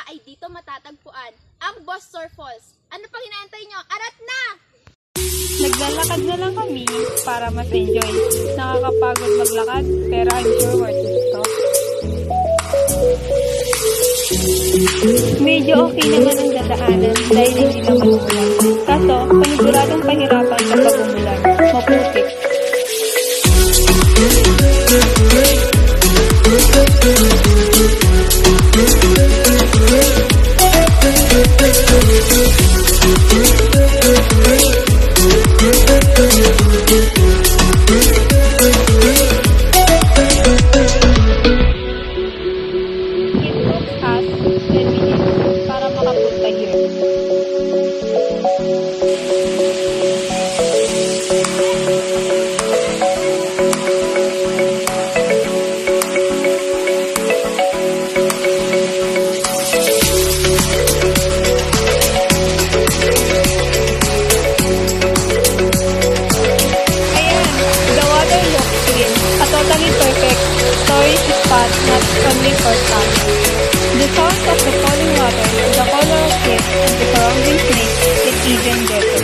ay dito matatagpuan ang Bostor Falls. Ano pang inaantay nyo? Arat na! Naglalakad na lang kami para mas enjoy. Nakakapagod maglakad, pero I'm sure worth it to. Medyo okay naman ang dadaanan dahil hindi naman umulan. Kaso, paniguradong pahirapan kapag umulan. Maputik. Para makapunta here. Totally perfect tourist spot, not only for some. The sound of the falling water, the color of it, and the surrounding snakes is even better.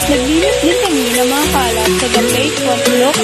Naglinis din kami ng mga kalat so the place won't look